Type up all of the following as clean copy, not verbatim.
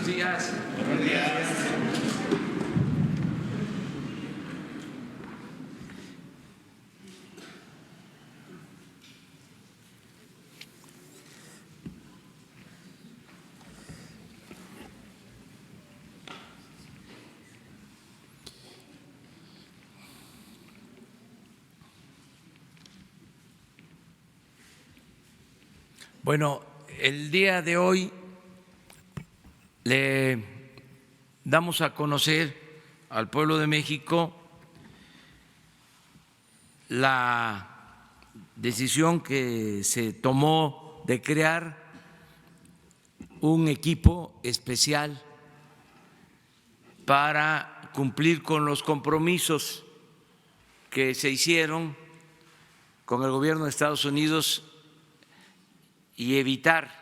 Buenos días. Buenos días. Bueno, el día de hoy le damos a conocer al pueblo de México la decisión que se tomó de crear un equipo especial para cumplir con los compromisos que se hicieron con el gobierno de Estados Unidos y evitar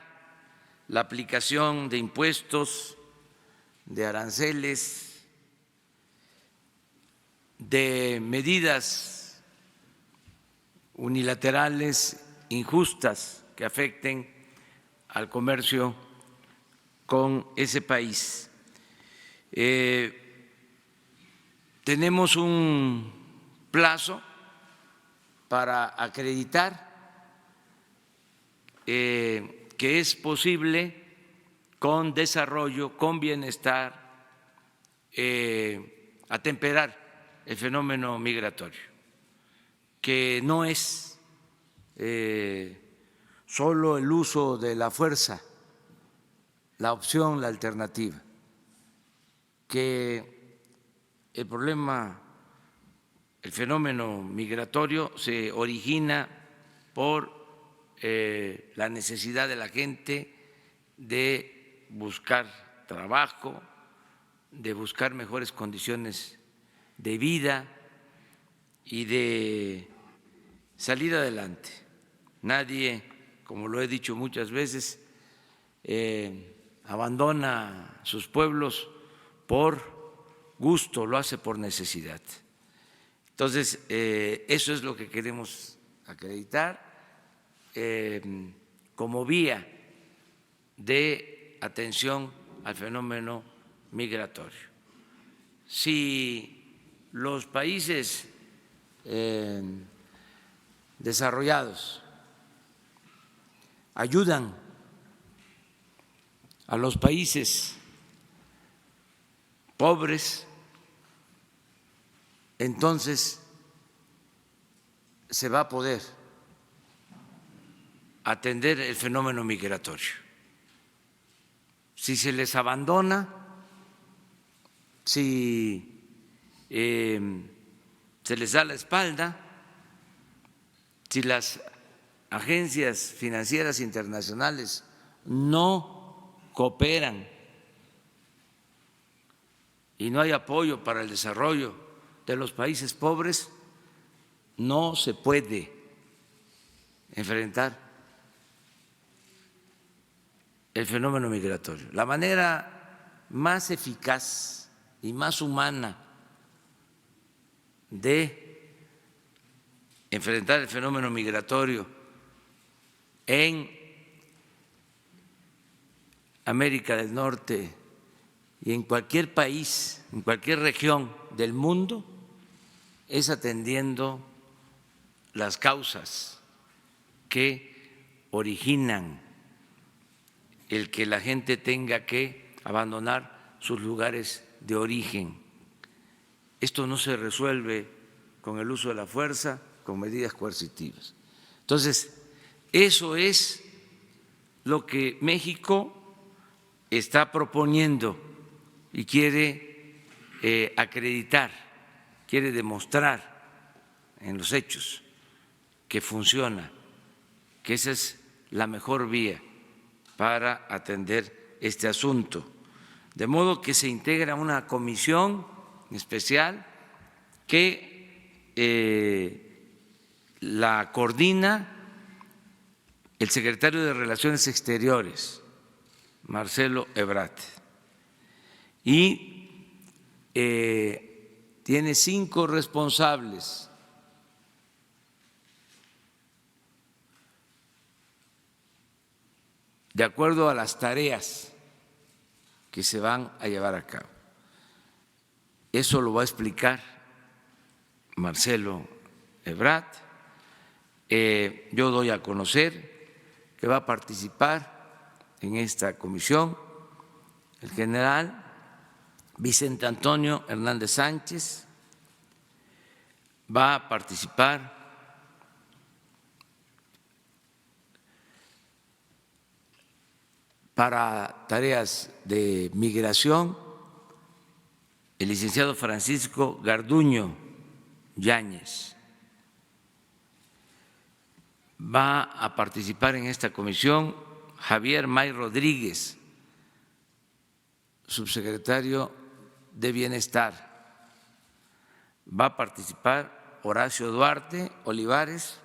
la aplicación de impuestos, de aranceles, de medidas unilaterales injustas que afecten al comercio con ese país. Tenemos un plazo para acreditar que es posible con desarrollo, con bienestar, atemperar el fenómeno migratorio, que no es solo el uso de la fuerza la opción, la alternativa, que el problema, el fenómeno migratorio se origina por la necesidad de la gente de buscar trabajo, de buscar mejores condiciones de vida y de salir adelante. Nadie, como lo he dicho muchas veces, abandona sus pueblos por gusto, lo hace por necesidad. Entonces, eso es lo que queremos acreditar como vía de atención al fenómeno migratorio. Si los países desarrollados ayudan a los países pobres, entonces se va a poder atender el fenómeno migratorio. Si se les abandona, si se les da la espalda, si las agencias financieras internacionales no cooperan y no hay apoyo para el desarrollo de los países pobres, no se puede enfrentar el fenómeno migratorio. La manera más eficaz y más humana de enfrentar el fenómeno migratorio en América del Norte y en cualquier país, en cualquier región del mundo, es atendiendo las causas que originan el que la gente tenga que abandonar sus lugares de origen. Esto no se resuelve con el uso de la fuerza, con medidas coercitivas. Entonces, eso es lo que México está proponiendo y quiere acreditar, quiere demostrar en los hechos que funciona, que esa es la mejor vía para atender este asunto. De modo que se integra una comisión especial que la coordina el secretario de Relaciones Exteriores, Marcelo Ebrard, y tiene 5 responsables. De acuerdo a las tareas que se van a llevar a cabo. Eso lo va a explicar Marcelo Ebrard. Yo doy a conocer que va a participar en esta comisión el general Vicente Antonio Hernández Sánchez, va a participar para tareas de migración el licenciado Francisco Garduño Yáñez. Va a participar en esta comisión Javier May Rodríguez, subsecretario de Bienestar. Va a participar Horacio Duarte Olivares,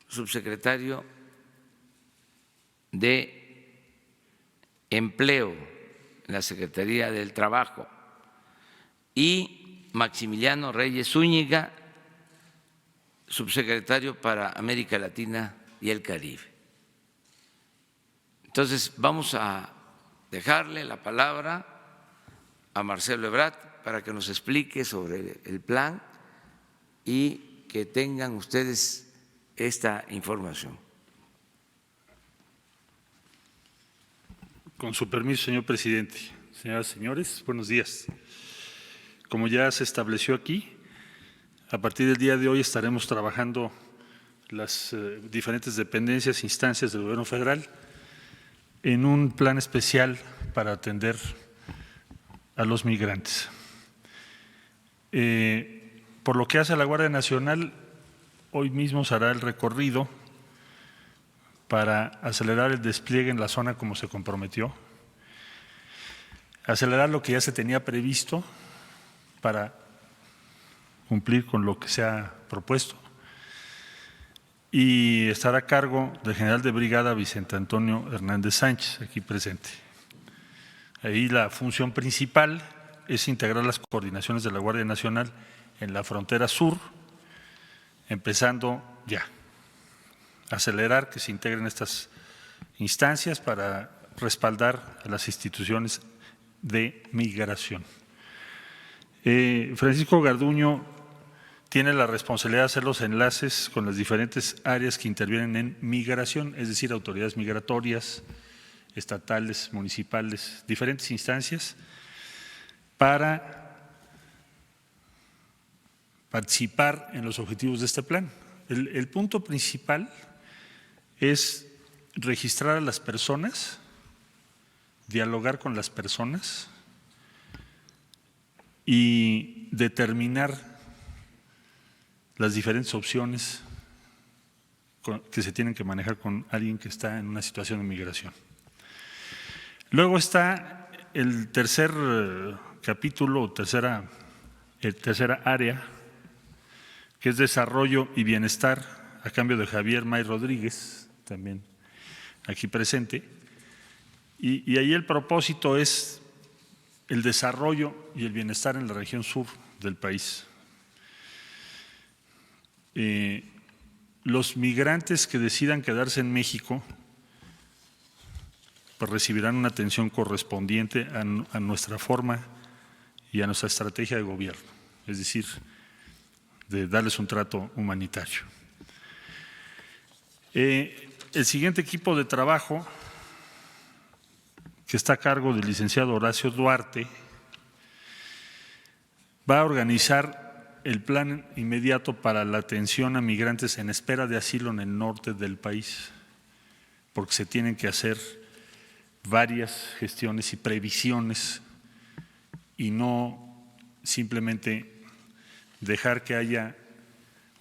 subsecretario de Empleo en la Secretaría del Trabajo, y Maximiliano Reyes Zúñiga, subsecretario para América Latina y el Caribe. Entonces, vamos a dejarle la palabra a Marcelo Ebrard para que nos explique sobre el plan y que tengan ustedes esta información. Con su permiso, señor presidente. Señoras y señores, buenos días. Como ya se estableció aquí, a partir del día de hoy estaremos trabajando las diferentes dependencias, instancias del Gobierno federal en un plan especial para atender a los migrantes. Por lo que hace a la Guardia Nacional, hoy mismo se hará el recorrido para acelerar el despliegue en la zona como se comprometió, acelerar lo que ya se tenía previsto para cumplir con lo que se ha propuesto, y estará a cargo del general de brigada Vicente Antonio Hernández Sánchez, aquí presente. Ahí la función principal es integrar las coordinaciones de la Guardia Nacional en la frontera sur, empezando ya. Acelerar que se integren estas instancias para respaldar a las instituciones de migración. Francisco Garduño tiene la responsabilidad de hacer los enlaces con las diferentes áreas que intervienen en migración, es decir, autoridades migratorias, estatales, municipales, diferentes instancias, para participar en los objetivos de este plan. El punto principal es registrar a las personas, dialogar con las personas y determinar las diferentes opciones que se tienen que manejar con alguien que está en una situación de migración. Luego está el tercer capítulo, tercera área, que es desarrollo y bienestar, a cambio de Javier May Rodríguez, también aquí presente, y ahí el propósito es el desarrollo y el bienestar en la región sur del país. Los migrantes que decidan quedarse en México pues recibirán una atención correspondiente a nuestra forma y a nuestra estrategia de gobierno, es decir, de darles un trato humanitario. El siguiente equipo de trabajo, que está a cargo del licenciado Horacio Duarte, va a organizar el plan inmediato para la atención a migrantes en espera de asilo en el norte del país, porque se tienen que hacer varias gestiones y previsiones y no simplemente dejar que haya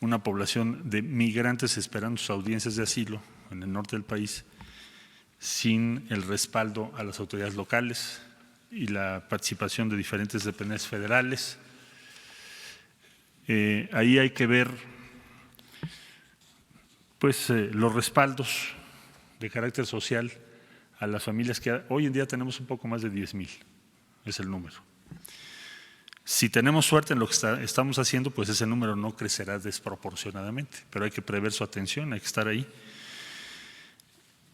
una población de migrantes esperando sus audiencias de asilo en el norte del país sin el respaldo a las autoridades locales y la participación de diferentes dependencias federales. Ahí hay que ver pues los respaldos de carácter social a las familias que hoy en día tenemos un poco más de 10,000, es el número. Si tenemos suerte en lo que estamos haciendo, pues ese número no crecerá desproporcionadamente, pero hay que prever su atención, hay que estar ahí.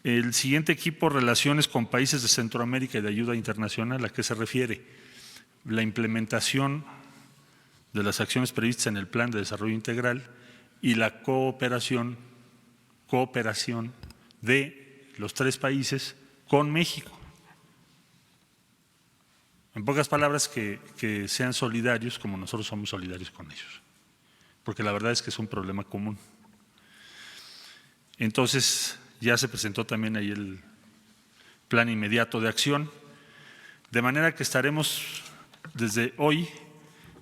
El siguiente equipo, relaciones con países de Centroamérica y de ayuda internacional. ¿A qué se refiere? La implementación de las acciones previstas en el Plan de Desarrollo Integral y la cooperación de los 3 países con México. En pocas palabras, que sean solidarios como nosotros somos solidarios con ellos, porque la verdad es que es un problema común. Entonces, ya se presentó también ahí el plan inmediato de acción, de manera que estaremos desde hoy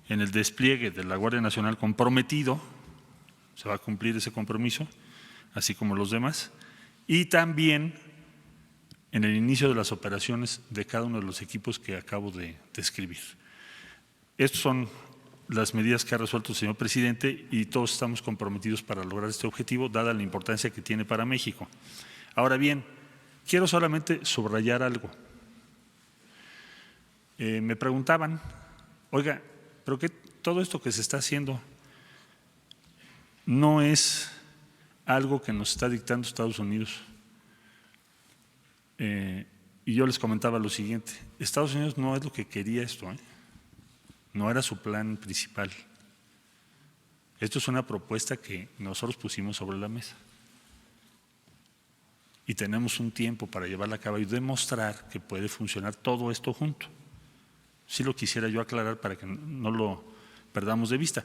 en el despliegue de la Guardia Nacional comprometido, se va a cumplir ese compromiso, así como los demás, y también en el inicio de las operaciones de cada uno de los equipos que acabo de describir. Estas son las medidas que ha resuelto el señor presidente y todos estamos comprometidos para lograr este objetivo, dada la importancia que tiene para México. Ahora bien, quiero solamente subrayar algo. Me preguntaban, oiga, ¿pero qué todo esto que se está haciendo no es algo que nos está dictando Estados Unidos? Y yo les comentaba lo siguiente: Estados Unidos no es lo que quería esto, no era su plan principal. Esto es una propuesta que nosotros pusimos sobre la mesa. Y tenemos un tiempo para llevarla a cabo y demostrar que puede funcionar todo esto junto. Sí lo quisiera yo aclarar para que no lo perdamos de vista.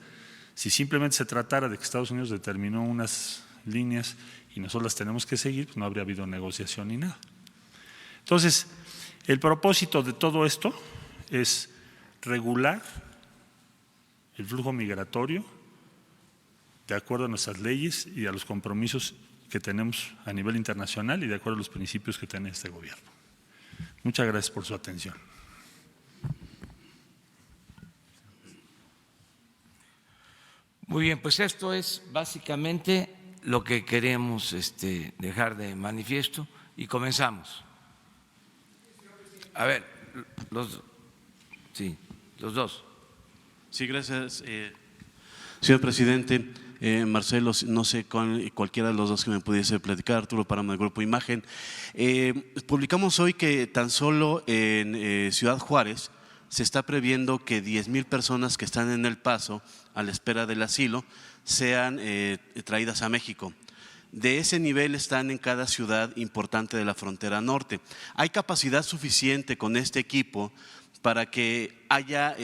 Si simplemente se tratara de que Estados Unidos determinó unas líneas y nosotros las tenemos que seguir, pues no habría habido negociación ni nada. Entonces, el propósito de todo esto es regular el flujo migratorio de acuerdo a nuestras leyes y a los compromisos que tenemos a nivel internacional y de acuerdo a los principios que tiene este gobierno. Muchas gracias por su atención. Muy bien, pues esto es básicamente lo que queremos dejar de manifiesto y comenzamos. A ver, los dos. Sí, gracias, señor presidente. Marcelo, no sé cualquiera de los dos que me pudiese platicar, Arturo Páramo del Grupo Imagen. Publicamos hoy que tan solo en Ciudad Juárez se está previendo que 10,000 personas que están en El Paso a la espera del asilo sean traídas a México. De ese nivel están en cada ciudad importante de la frontera norte. ¿Hay capacidad suficiente con este equipo para que haya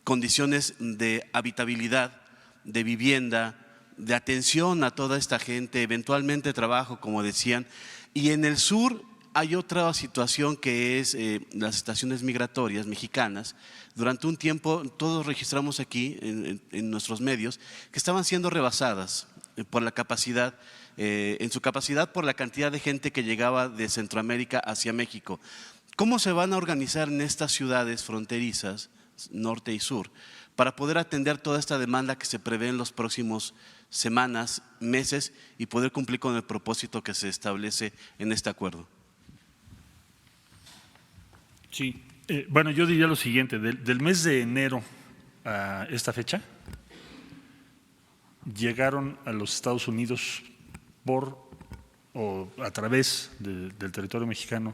condiciones de habitabilidad, de vivienda, de atención a toda esta gente, eventualmente trabajo, como decían? Y en el sur hay otra situación que es las estaciones migratorias mexicanas. Durante un tiempo todos registramos aquí en nuestros medios que estaban siendo rebasadas por la capacidad, en su capacidad por la cantidad de gente que llegaba de Centroamérica hacia México. ¿Cómo se van a organizar en estas ciudades fronterizas, norte y sur, para poder atender toda esta demanda que se prevé en los próximos semanas, meses y poder cumplir con el propósito que se establece en este acuerdo? Sí, bueno, yo diría lo siguiente: del mes de enero a esta fecha llegaron a los Estados Unidos a través del territorio mexicano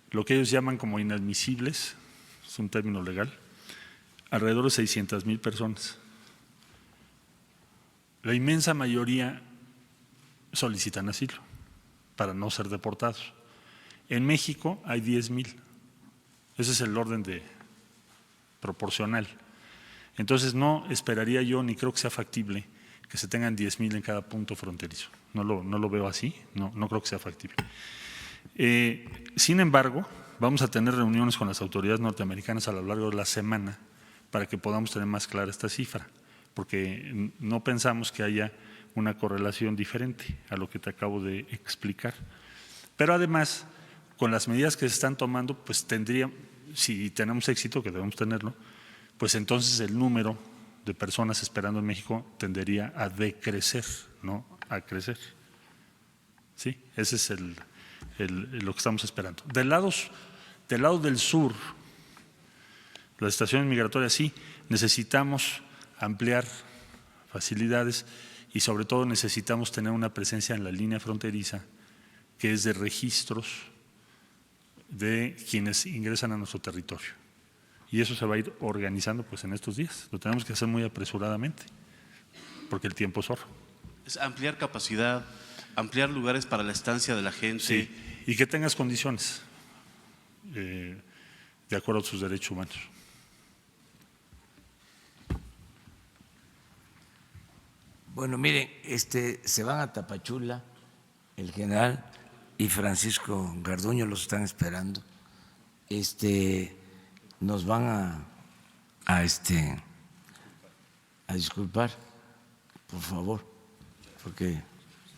lo que ellos llaman como inadmisibles, es un término legal, alrededor de 600,000 personas. La inmensa mayoría solicitan asilo para no ser deportados. En México hay 10,000. Ese es el orden proporcional. Entonces no esperaría yo, ni creo que sea factible, que se tengan 10,000 en cada punto fronterizo. No lo veo así, no creo que sea factible. Sin embargo, vamos a tener reuniones con las autoridades norteamericanas a lo largo de la semana para que podamos tener más clara esta cifra, porque no pensamos que haya una correlación diferente a lo que te acabo de explicar. Pero además, con las medidas que se están tomando, pues si tenemos éxito, que debemos tenerlo, pues entonces el número de personas esperando en México tendería a decrecer, no a crecer. Sí, ese es lo que estamos esperando. Del lado del sur, las estaciones migratorias, sí, necesitamos ampliar facilidades y sobre todo necesitamos tener una presencia en la línea fronteriza que es de registros de quienes ingresan a nuestro territorio. Y eso se va a ir organizando pues en estos días. Lo tenemos que hacer muy apresuradamente, porque el tiempo es oro. Es ampliar capacidad, ampliar lugares para la estancia de la gente. Sí, y que tengas condiciones de acuerdo a sus derechos humanos. Bueno, miren, se van a Tapachula, el general y Francisco Garduño los están esperando. Nos van a disculpar, por favor, porque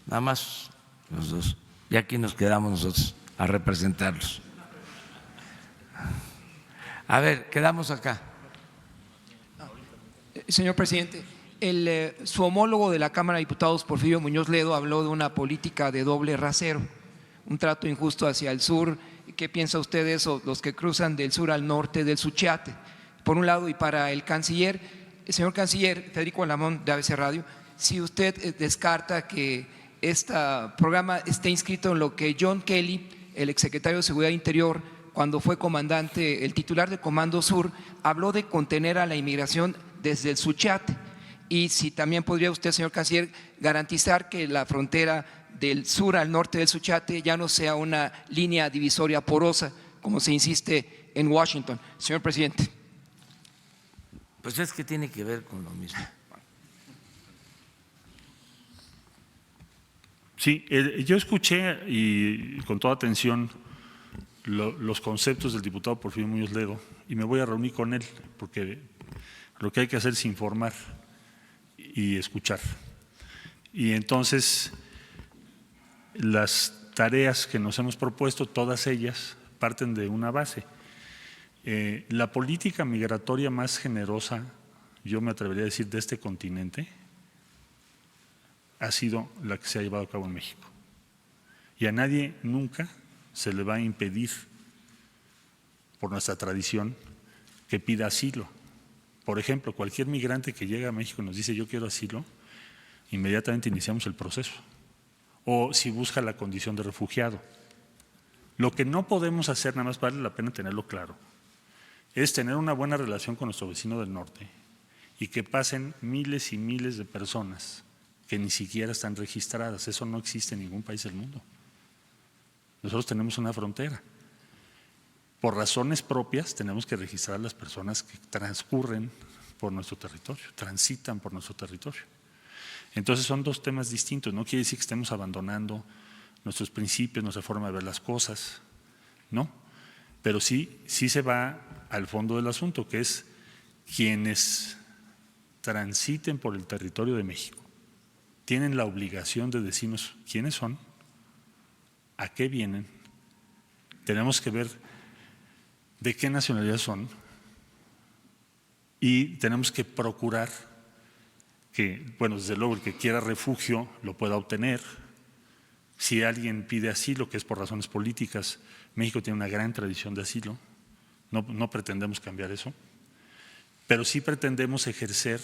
nada más los dos. Y aquí nos quedamos nosotros a representarlos. A ver, quedamos acá. Señor presidente, su homólogo de la Cámara de Diputados, Porfirio Muñoz Ledo, habló de una política de doble rasero, un trato injusto hacia el sur. ¿Qué piensa usted de eso, los que cruzan del sur al norte del Suchiate? Por un lado, y para el canciller, señor canciller Federico Alamón de ABC Radio, si usted descarta que este programa esté inscrito en lo que John Kelly, el exsecretario de Seguridad Interior, cuando fue comandante, el titular del Comando Sur, habló de contener a la inmigración desde el Suchiate. Y si también podría usted, señor canciller, garantizar que la frontera del sur al norte del Suchiate ya no sea una línea divisoria porosa, como se insiste en Washington. Señor presidente. Pues es que tiene que ver con lo mismo. Sí, yo escuché y con toda atención los conceptos del diputado Porfirio Muñoz Ledo y me voy a reunir con él porque lo que hay que hacer es informar y escuchar. Y entonces las tareas que nos hemos propuesto, todas ellas parten de una base. La política migratoria más generosa, yo me atrevería a decir, de este continente, ha sido la que se ha llevado a cabo en México. Y a nadie nunca se le va a impedir, por nuestra tradición, que pida asilo. Por ejemplo, cualquier migrante que llega a México y nos dice yo quiero asilo, inmediatamente iniciamos el proceso. O si busca la condición de refugiado. Lo que no podemos hacer, nada más vale la pena tenerlo claro, es tener una buena relación con nuestro vecino del norte y que pasen miles y miles de personas que ni siquiera están registradas. Eso no existe en ningún país del mundo. Nosotros tenemos una frontera. Por razones propias tenemos que registrar a las personas que transcurren por nuestro territorio, transitan por nuestro territorio. Entonces son dos temas distintos. No quiere decir que estemos abandonando nuestros principios, nuestra forma de ver las cosas, no. Pero sí se va al fondo del asunto, que es quienes transiten por el territorio de México tienen la obligación de decirnos quiénes son, a qué vienen, tenemos que ver de qué nacionalidad son y tenemos que procurar que, bueno, desde luego el que quiera refugio lo pueda obtener. Si alguien pide asilo, que es por razones políticas, México tiene una gran tradición de asilo, no pretendemos cambiar eso, pero sí pretendemos ejercer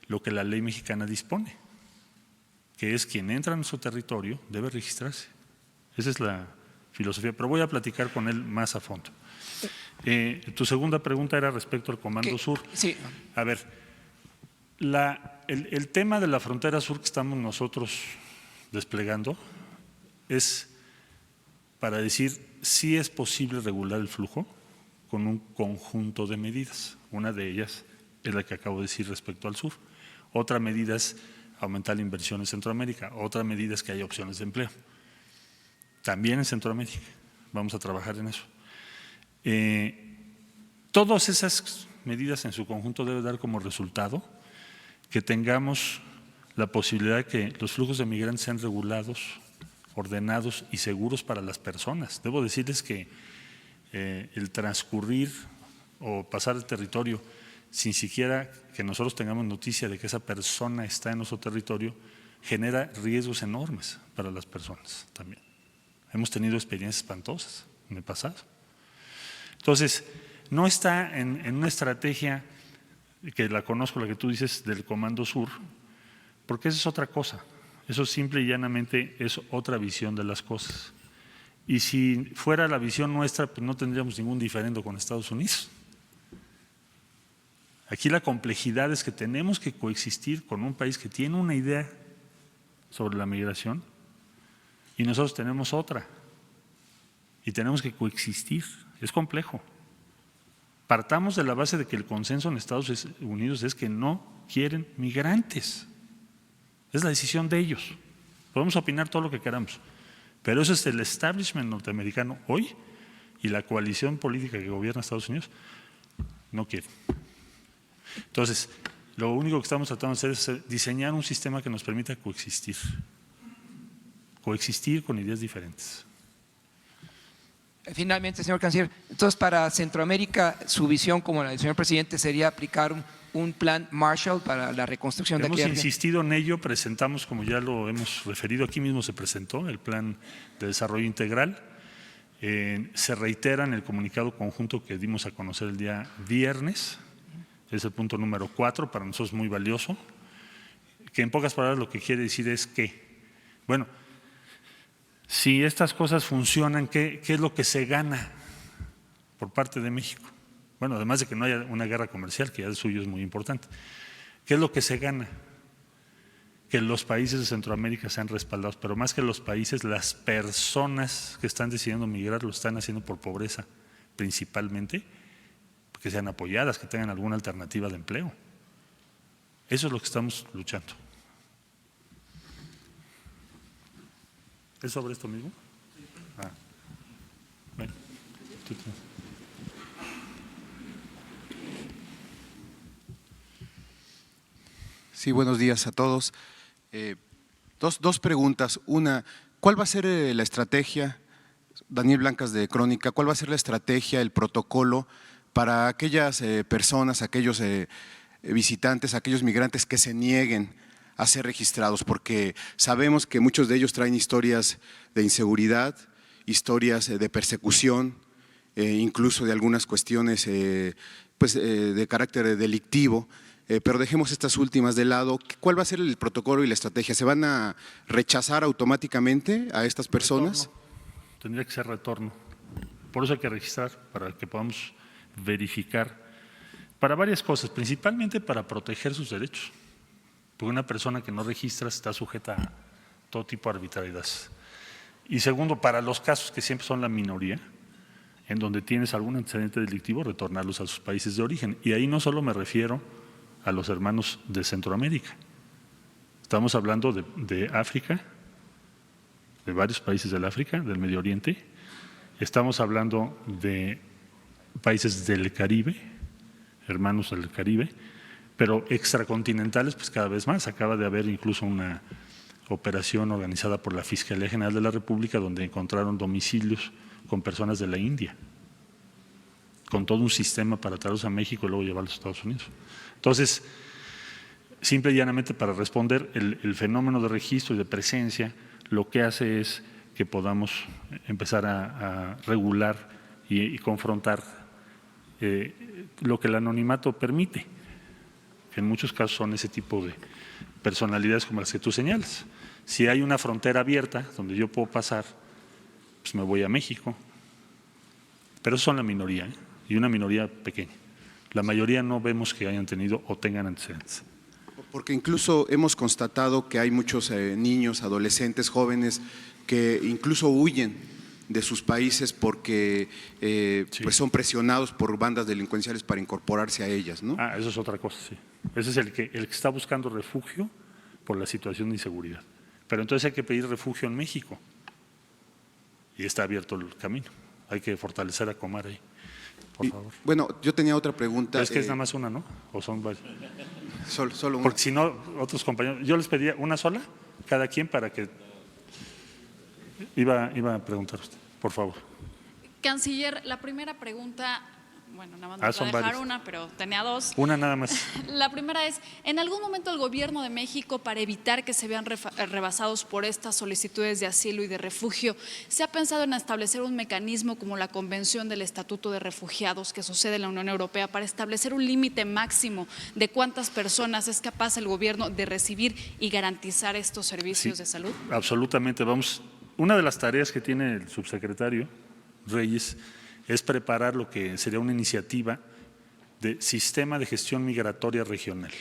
lo que la ley mexicana dispone, que es quien entra a nuestro territorio debe registrarse. Esa es la filosofía, pero voy a platicar con él más a fondo. Tu segunda pregunta era respecto al Comando Sur. Sí. A ver, el tema de la frontera sur que estamos nosotros desplegando es para decir si es posible regular el flujo con un conjunto de medidas. Una de ellas es la que acabo de decir respecto al sur. Otra medida es aumentar la inversión en Centroamérica. Otra medida es que haya opciones de empleo. También en Centroamérica. Vamos a trabajar en eso. Todas esas medidas en su conjunto deben dar como resultado que tengamos la posibilidad de que los flujos de migrantes sean regulados, ordenados y seguros para las personas. Debo decirles que el transcurrir o pasar el territorio sin siquiera que nosotros tengamos noticia de que esa persona está en nuestro territorio genera riesgos enormes para las personas también. Hemos tenido experiencias espantosas en el pasado. Entonces, no está en una estrategia que la conozco, la que tú dices del Comando Sur, porque eso es otra cosa. Eso simple y llanamente es otra visión de las cosas. Y si fuera la visión nuestra, pues no tendríamos ningún diferendo con Estados Unidos. Aquí la complejidad es que tenemos que coexistir con un país que tiene una idea sobre la migración y nosotros tenemos otra. Y tenemos que coexistir. Es complejo. Partamos de la base de que el consenso en Estados Unidos es que no quieren migrantes. Es la decisión de ellos. Podemos opinar todo lo que queramos, pero eso es el establishment norteamericano hoy y la coalición política que gobierna Estados Unidos no quiere. Entonces, lo único que estamos tratando de hacer es diseñar un sistema que nos permita coexistir con ideas diferentes. Finalmente, señor canciller, entonces para Centroamérica su visión como la del señor presidente sería aplicar un plan Marshall para la reconstrucción de Hemos aquella. insistido en ello, presentamos, como ya lo hemos referido, aquí mismo se presentó el plan de desarrollo integral. Se reitera en el comunicado conjunto que dimos a conocer el día viernes, es el punto número 4, para nosotros muy valioso, que en pocas palabras lo que quiere decir es que, bueno, si estas cosas funcionan, ¿qué es lo que se gana por parte de México? Bueno, además de que no haya una guerra comercial, que ya el suyo es muy importante. ¿Qué es lo que se gana? Que los países de Centroamérica sean respaldados, pero más que los países, las personas que están decidiendo migrar lo están haciendo por pobreza principalmente, que sean apoyadas, que tengan alguna alternativa de empleo. Eso es lo que estamos luchando. ¿Es sobre esto mismo? Bueno, Sí, buenos días a todos. Dos preguntas. Una, ¿cuál va a ser la estrategia, Daniel Blancas de Crónica, cuál va a ser la estrategia, el protocolo para aquellas personas, aquellos visitantes, aquellos migrantes que se nieguen a ser registrados? Porque sabemos que muchos de ellos traen historias de inseguridad, historias de persecución, incluso de algunas cuestiones de carácter delictivo. Pero dejemos estas últimas de lado. ¿Cuál va a ser el protocolo y la estrategia? ¿Se van a rechazar automáticamente a estas personas? Retorno. Tendría que ser retorno. Por eso hay que registrar, para que podamos verificar, para varias cosas, principalmente para proteger sus derechos. Porque una persona que no registra está sujeta a todo tipo de arbitrariedades. Y segundo, para los casos que siempre son la minoría, en donde tienes algún antecedente delictivo, retornarlos a sus países de origen. Y ahí no solo me refiero a los hermanos de Centroamérica. Estamos hablando de África, de varios países del África, del Medio Oriente. Estamos hablando de países del Caribe, hermanos del Caribe, pero extracontinentales, pues cada vez más. Acaba de haber incluso una operación organizada por la Fiscalía General de la República donde encontraron domicilios con personas de la India, con todo un sistema para traerlos a México y luego llevarlos a Estados Unidos. Entonces, simple y llanamente para responder, el fenómeno de registro y de presencia lo que hace es que podamos empezar a regular y confrontar lo que el anonimato permite, que en muchos casos son ese tipo de personalidades como las que tú señalas. Si hay una frontera abierta donde yo puedo pasar, pues me voy a México, pero son la minoría, y una minoría pequeña. La mayoría no vemos que hayan tenido o tengan antecedentes. Porque incluso hemos constatado que hay muchos niños, adolescentes, jóvenes que incluso huyen de sus países porque Sí. pues son presionados por bandas delincuenciales para incorporarse a ellas, ¿no? Eso es otra cosa, sí. Ese es el que está buscando refugio por la situación de inseguridad. Pero entonces hay que pedir refugio en México y está abierto el camino. Hay que fortalecer a Comar ahí, por favor. Bueno, yo tenía otra pregunta. Pero es que es nada más una, ¿no? ¿O son varias? Solo una. Porque si no, otros compañeros… Yo les pedía una sola, cada quien, para que… Iba a preguntar usted, por favor. Canciller, la primera pregunta, bueno, nada más me son voy a dejar varias. una, pero tenía dos. Una nada más. La primera es, ¿en algún momento el gobierno de México, para evitar que se vean rebasados por estas solicitudes de asilo y de refugio, se ha pensado en establecer un mecanismo como la Convención del Estatuto de Refugiados que sucede en la Unión Europea para establecer un límite máximo de cuántas personas es capaz el gobierno de recibir y garantizar estos servicios de salud? Absolutamente, vamos una de las tareas que tiene el subsecretario Reyes es preparar lo que sería una iniciativa de sistema de gestión migratoria regional.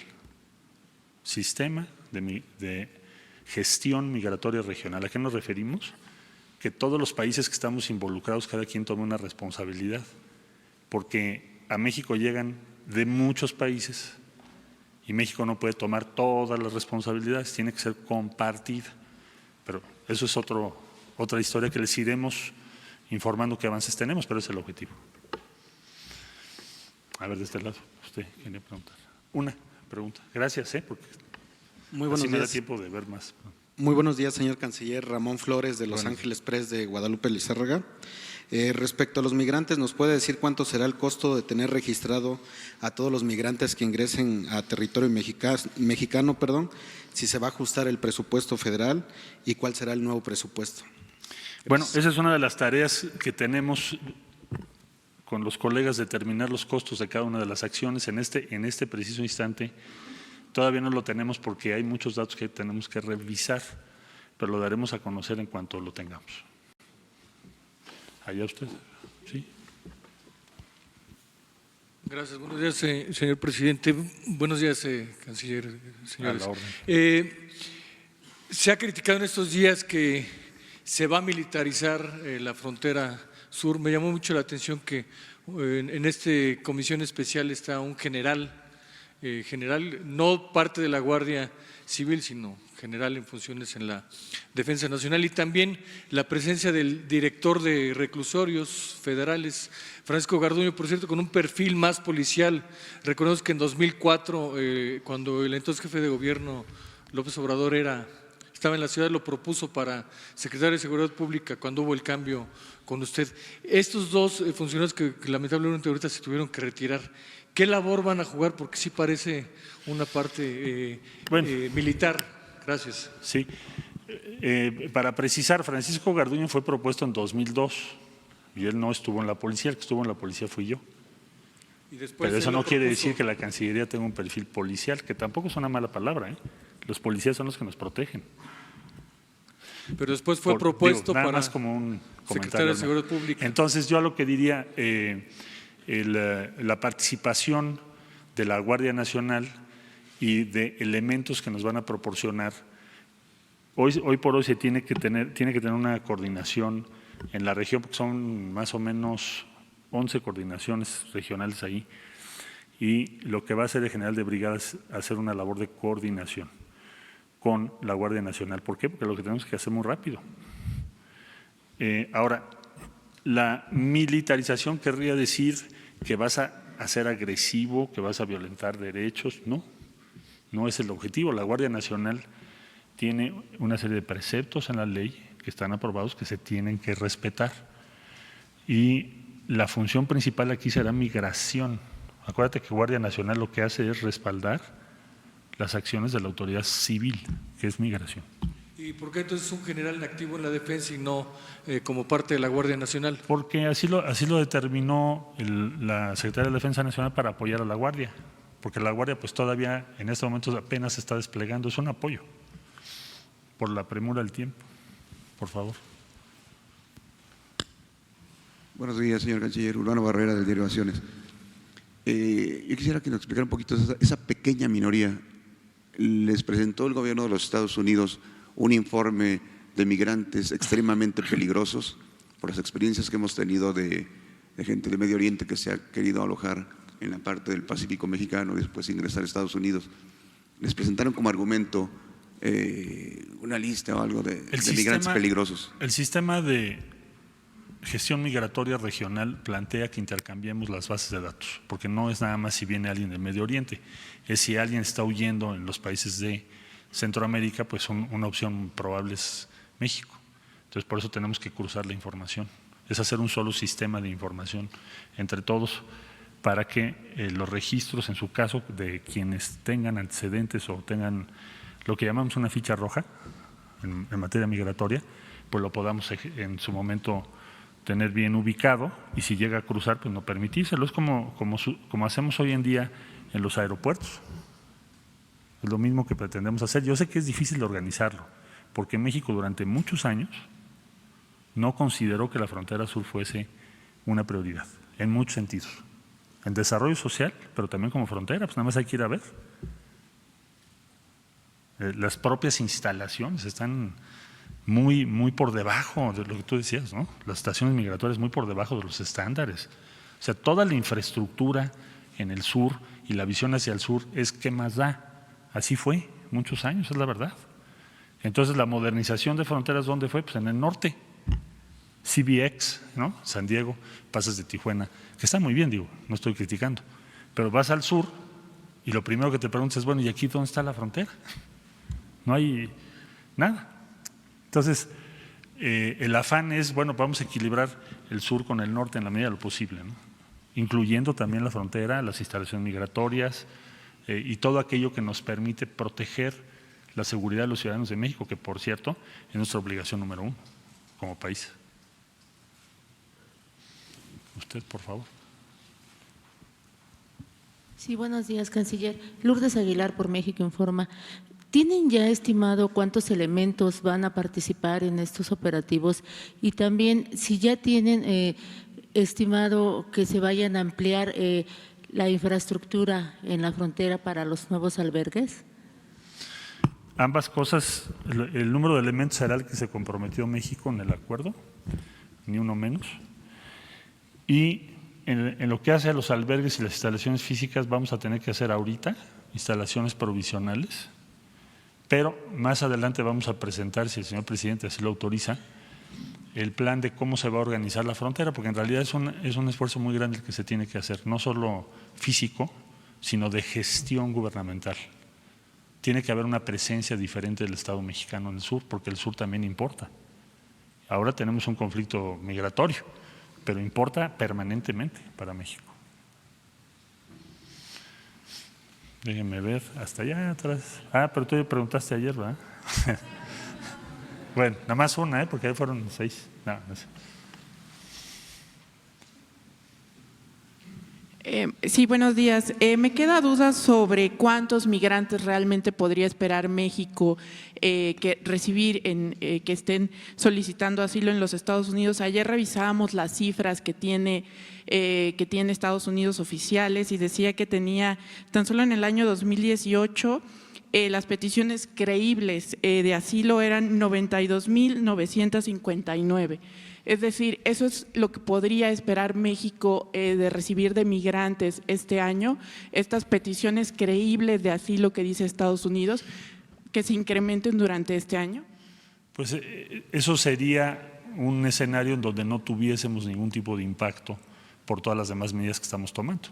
Sistema de gestión migratoria regional. ¿A qué nos referimos? Que todos los países que estamos involucrados, cada quien tome una responsabilidad, porque a México llegan de muchos países y México no puede tomar todas las responsabilidades, tiene que ser compartida. Pero eso es otra historia que les iremos informando qué avances tenemos, pero ese es el objetivo. A ver, de este lado, usted quiere preguntar. Una pregunta. Gracias, porque Muy buenos así me da días. tiempo de ver más. Muy buenos días, señor canciller. Ramón Flores, de Los Ángeles Press de Guadalupe Lizárraga. Respecto a los migrantes, ¿nos puede decir cuánto será el costo de tener registrado a todos los migrantes que ingresen a territorio mexicano, si se va a ajustar el presupuesto federal y cuál será el nuevo presupuesto? Bueno, esa es una de las tareas que tenemos con los colegas, determinar los costos de cada una de las acciones. En este preciso instante todavía no lo tenemos porque hay muchos datos que tenemos que revisar, pero lo daremos a conocer en cuanto lo tengamos. Allá usted, sí. Gracias. Buenos días, señor presidente. Buenos días, canciller, señores. A la orden. Se ha criticado en estos días que se va a militarizar la frontera sur. Me llamó mucho la atención que en esta comisión especial está un general, no parte de la Guardia Civil, sino general en funciones en la Defensa Nacional, y también la presencia del director de reclusorios federales, Francisco Garduño, por cierto, con un perfil más policial. Recordemos que en 2004, cuando el entonces jefe de gobierno López Obrador estaba en la ciudad, lo propuso para secretario de Seguridad Pública cuando hubo el cambio con usted. Estos dos funcionarios que lamentablemente ahorita se tuvieron que retirar, ¿qué labor van a jugar? Porque sí parece una parte militar. Gracias. Sí. Para precisar, Francisco Garduño fue propuesto en 2002 y él no estuvo en la policía, el que estuvo en la policía fui yo. Y después pero eso él no lo quiere propuso. decir que la Cancillería tenga un perfil policial, que tampoco es una mala palabra. Los policías son los que nos protegen. Pero después fue propuesto nada para más como un comentario. secretario de Seguridad Pública. Entonces yo a lo que diría, la participación de la Guardia Nacional y de elementos que nos van a proporcionar, hoy por hoy se tiene que tener una coordinación en la región, porque son más o menos 11 coordinaciones regionales ahí, y lo que va a hacer el general de brigada es hacer una labor de coordinación con la Guardia Nacional. ¿Por qué? Porque lo que tenemos que hacer muy rápido. Ahora, la militarización querría decir que vas a ser agresivo, que vas a violentar derechos. No es el objetivo. La Guardia Nacional tiene una serie de preceptos en la ley que están aprobados que se tienen que respetar. Y la función principal aquí será migración. Acuérdate que Guardia Nacional lo que hace es respaldar las acciones de la autoridad civil, que es migración. ¿Y por qué entonces un general activo en la defensa y no como parte de la Guardia Nacional? Porque así lo determinó la Secretaría de Defensa Nacional para apoyar a la Guardia, porque la Guardia pues todavía en este momento apenas se está desplegando, es un apoyo por la premura del tiempo. Por favor. Buenos días, señor canciller. Urbano Barrera, del diario Naciones. Yo quisiera que nos explicara un poquito esa pequeña minoría. Les presentó el gobierno de los Estados Unidos un informe de migrantes extremadamente peligrosos por las experiencias que hemos tenido de gente de Medio Oriente que se ha querido alojar en la parte del Pacífico mexicano y después ingresar a Estados Unidos. Les presentaron como argumento una lista o algo de migrantes peligrosos. El sistema de gestión migratoria regional plantea que intercambiemos las bases de datos, porque no es nada más si viene alguien del Medio Oriente, es si alguien está huyendo en los países de Centroamérica, pues una opción probable es México. Entonces por eso tenemos que cruzar la información, es hacer un solo sistema de información entre todos para que los registros, en su caso, de quienes tengan antecedentes o tengan lo que llamamos una ficha roja en materia migratoria, pues lo podamos en su momento tener bien ubicado y si llega a cruzar, pues no permitírselo. Es como hacemos hoy en día en los aeropuertos. Es lo mismo que pretendemos hacer. Yo sé que es difícil de organizarlo, porque México durante muchos años no consideró que la frontera sur fuese una prioridad, en muchos sentidos. En desarrollo social, pero también como frontera, pues nada más hay que ir a ver. Las propias instalaciones están muy por debajo de lo que tú decías, ¿no? Las estaciones migratorias muy por debajo de los estándares. O sea, toda la infraestructura en el sur y la visión hacia el sur es ¿qué más da? Así fue muchos años, es la verdad. Entonces la modernización de fronteras, ¿dónde fue? Pues en el norte. CBX, ¿no? San Diego, pasas de Tijuana, que está muy bien, digo, no estoy criticando, pero vas al sur y lo primero que te preguntas es, bueno, ¿y aquí dónde está la frontera? No hay nada. Entonces, el afán es, bueno, vamos a equilibrar el sur con el norte en la medida de lo posible, ¿no? Incluyendo también la frontera, las instalaciones migratorias y todo aquello que nos permite proteger la seguridad de los ciudadanos de México, que por cierto es nuestra obligación número 1 como país. Usted, por favor. Sí, buenos días, canciller. Lourdes Aguilar, por México Informa. ¿Tienen ya estimado cuántos elementos van a participar en estos operativos? Y también, si ya tienen estimado que se vayan a ampliar la infraestructura en la frontera para los nuevos albergues. Ambas cosas, el número de elementos será el que se comprometió México en el acuerdo, ni uno menos. Y en lo que hace a los albergues y las instalaciones físicas vamos a tener que hacer ahorita instalaciones provisionales, pero más adelante vamos a presentar, si el señor presidente así lo autoriza, el plan de cómo se va a organizar la frontera, porque en realidad es un esfuerzo muy grande el que se tiene que hacer, no solo físico, sino de gestión gubernamental. Tiene que haber una presencia diferente del Estado mexicano en el sur, porque el sur también importa. Ahora tenemos un conflicto migratorio, pero importa permanentemente para México. Déjenme ver, hasta allá atrás. Pero tú ya preguntaste ayer, ¿verdad? Bueno, nada más una, porque ahí fueron 6. No sé. Sí, buenos días. Me queda duda sobre cuántos migrantes realmente podría esperar México recibir que estén solicitando asilo en los Estados Unidos. Ayer revisábamos las cifras que tiene Estados Unidos oficiales y decía que tenía tan solo en el año 2018 las peticiones creíbles de asilo eran 92,959. Es decir, eso es lo que podría esperar México de recibir de migrantes este año, estas peticiones creíbles de asilo que dice Estados Unidos, que se incrementen durante este año. Pues eso sería un escenario en donde no tuviésemos ningún tipo de impacto por todas las demás medidas que estamos tomando.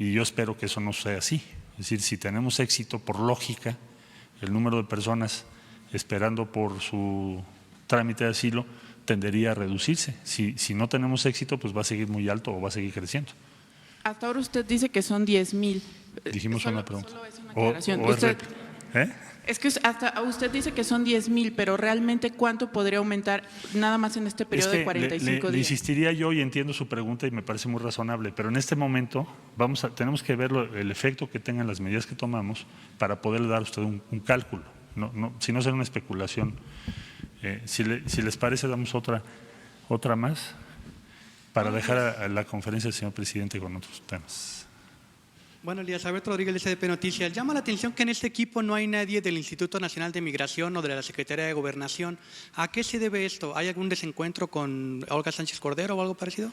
Y yo espero que eso no sea así. Es decir, si tenemos éxito, por lógica, el número de personas esperando por su trámite de asilo tendería a reducirse. Si no tenemos éxito, pues va a seguir muy alto o va a seguir creciendo. Hasta ahora usted dice que son 10,000. Dijimos una pregunta. Solo es una aclaración. Es que hasta usted dice que son 10,000, pero realmente ¿cuánto podría aumentar nada más en este periodo de 45 días? Le insistiría yo y entiendo su pregunta y me parece muy razonable, pero en este momento tenemos que ver el efecto que tengan las medidas que tomamos para poderle dar a usted un cálculo. Si no será una especulación. Si les parece, damos otra más para dejar a la conferencia del señor presidente con otros temas. Buenos días, Alberto Rodríguez de SDP Noticias. Llama la atención que en este equipo no hay nadie del Instituto Nacional de Migración o de la Secretaría de Gobernación. ¿A qué se debe esto? ¿Hay algún desencuentro con Olga Sánchez Cordero o algo parecido?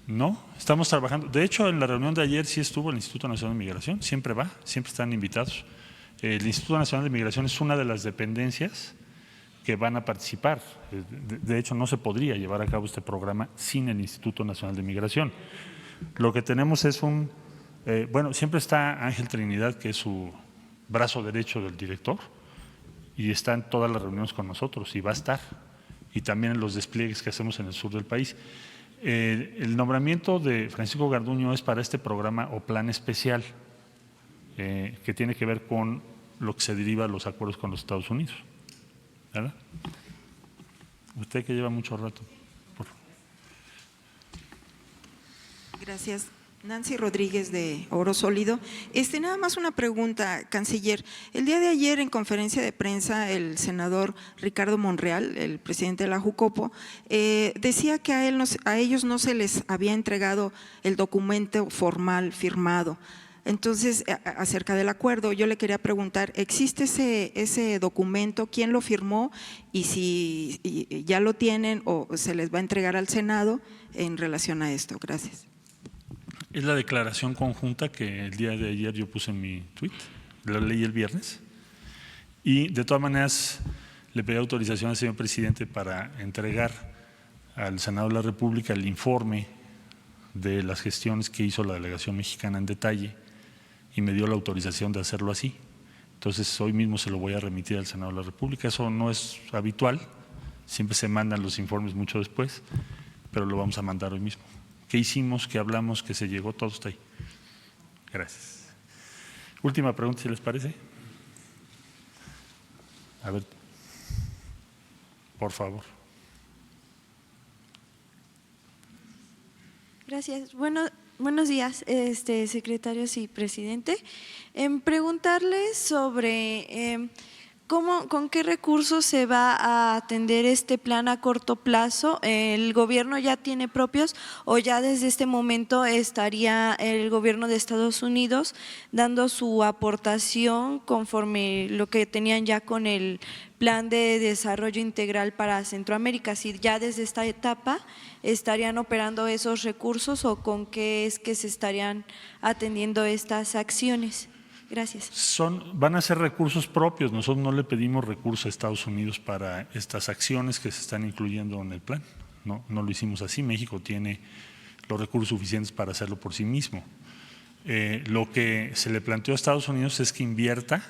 No, estamos trabajando. De hecho, en la reunión de ayer sí estuvo el Instituto Nacional de Migración, siempre están invitados. El Instituto Nacional de Migración es una de las dependencias que van a participar. De hecho, no se podría llevar a cabo este programa sin el Instituto Nacional de Migración. Lo que tenemos es siempre está Ángel Trinidad, que es su brazo derecho del director, y está en todas las reuniones con nosotros, y va a estar, y también en los despliegues que hacemos en el sur del país. El nombramiento de Francisco Garduño es para este programa o plan especial, que tiene que ver con lo que se deriva de los acuerdos con los Estados Unidos. ¿Verdad? Usted que lleva mucho rato. Por favor. Gracias. Nancy Rodríguez de Oro Sólido. Nada más una pregunta, canciller. El día de ayer en conferencia de prensa el senador Ricardo Monreal, el presidente de la Jucopo, decía que a ellos no se les había entregado el documento formal firmado. Entonces, acerca del acuerdo, yo le quería preguntar, ¿existe ese documento? ¿Quién lo firmó? Y si ya lo tienen o se les va a entregar al Senado en relación a esto. Gracias. Es la declaración conjunta que el día de ayer yo puse en mi tweet, la leí el viernes, y de todas maneras le pedí autorización al señor presidente para entregar al Senado de la República el informe de las gestiones que hizo la delegación mexicana en detalle y me dio la autorización de hacerlo así. Entonces hoy mismo se lo voy a remitir al Senado de la República. Eso no es habitual, siempre se mandan los informes mucho después, pero lo vamos a mandar hoy mismo. ¿Qué hicimos? ¿Qué hablamos? ¿Qué se llegó? Todo está ahí. Gracias. Última pregunta, si les parece. A ver, por favor. Gracias. Buenos días, secretarios y presidente. Preguntarle sobre ¿con qué recursos se va a atender este plan a corto plazo? ¿El gobierno ya tiene propios o ya desde este momento estaría el gobierno de Estados Unidos dando su aportación conforme lo que tenían ya con el plan de desarrollo integral para Centroamérica? Si ya desde esta etapa estarían operando esos recursos o con qué es que se estarían atendiendo estas acciones. Gracias. Van a ser recursos propios. Nosotros no le pedimos recursos a Estados Unidos para estas acciones que se están incluyendo en el plan. No lo hicimos así. México tiene los recursos suficientes para hacerlo por sí mismo. Lo que se le planteó a Estados Unidos es que invierta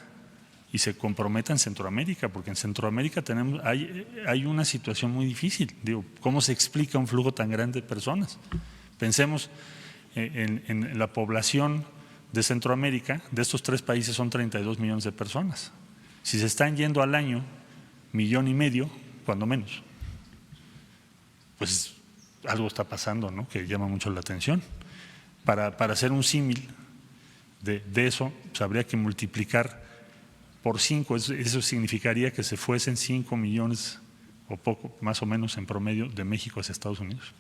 y se comprometa en Centroamérica, porque en Centroamérica hay una situación muy difícil. Digo, ¿cómo se explica un flujo tan grande de personas? Pensemos en la población de Centroamérica. De estos 3 países son 32 millones de personas. Si se están yendo al año 1,5 millones, cuando menos, pues algo está pasando, ¿no?, que llama mucho la atención. Para hacer un símil de eso, pues habría que multiplicar por 5, eso significaría que se fuesen 5 millones o poco, más o menos en promedio, de México hacia Estados Unidos.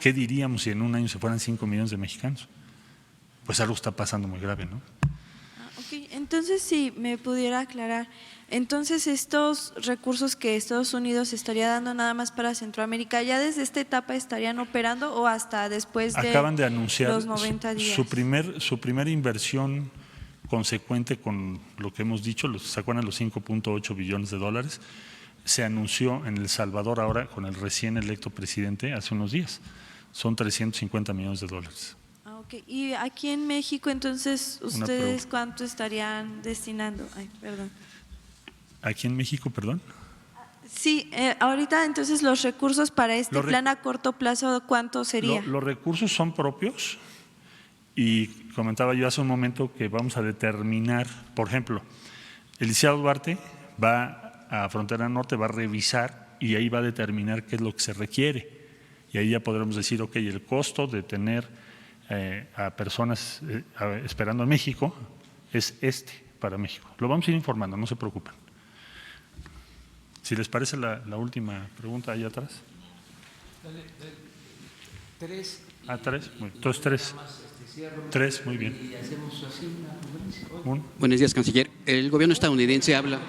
¿Qué diríamos si en un año se fueran 5 millones de mexicanos? Pues algo está pasando muy grave, ¿no? Ok, entonces si me pudiera aclarar, entonces estos recursos que Estados Unidos estaría dando nada más para Centroamérica, ¿ya desde esta etapa estarían operando o hasta después de acaban de anunciar los 90 días? Su primera inversión consecuente con lo que hemos dicho, ¿se acuerdan los 5.8 billones de dólares? Se anunció en El Salvador ahora con el recién electo presidente hace unos días. Son 350 millones de dólares. Okay. Y aquí en México, entonces, ¿ustedes cuánto estarían destinando? Ay, perdón. ¿Aquí en México, perdón? Sí, ahorita entonces los recursos para este plan a corto plazo, ¿cuánto sería? Los recursos son propios y comentaba yo hace un momento que vamos a determinar, por ejemplo, el licenciado Duarte va a Frontera Norte, va a revisar y ahí va a determinar qué es lo que se requiere. Y ahí ya podremos decir, ok, el costo de tener a personas esperando en México es para México. Lo vamos a ir informando, no se preocupen. Si les parece la última pregunta ahí atrás. Dale. 3. 3. Entonces 3. 3, muy bien. Y hacemos así una conferencia. Buenos días, canciller. El gobierno estadounidense habla…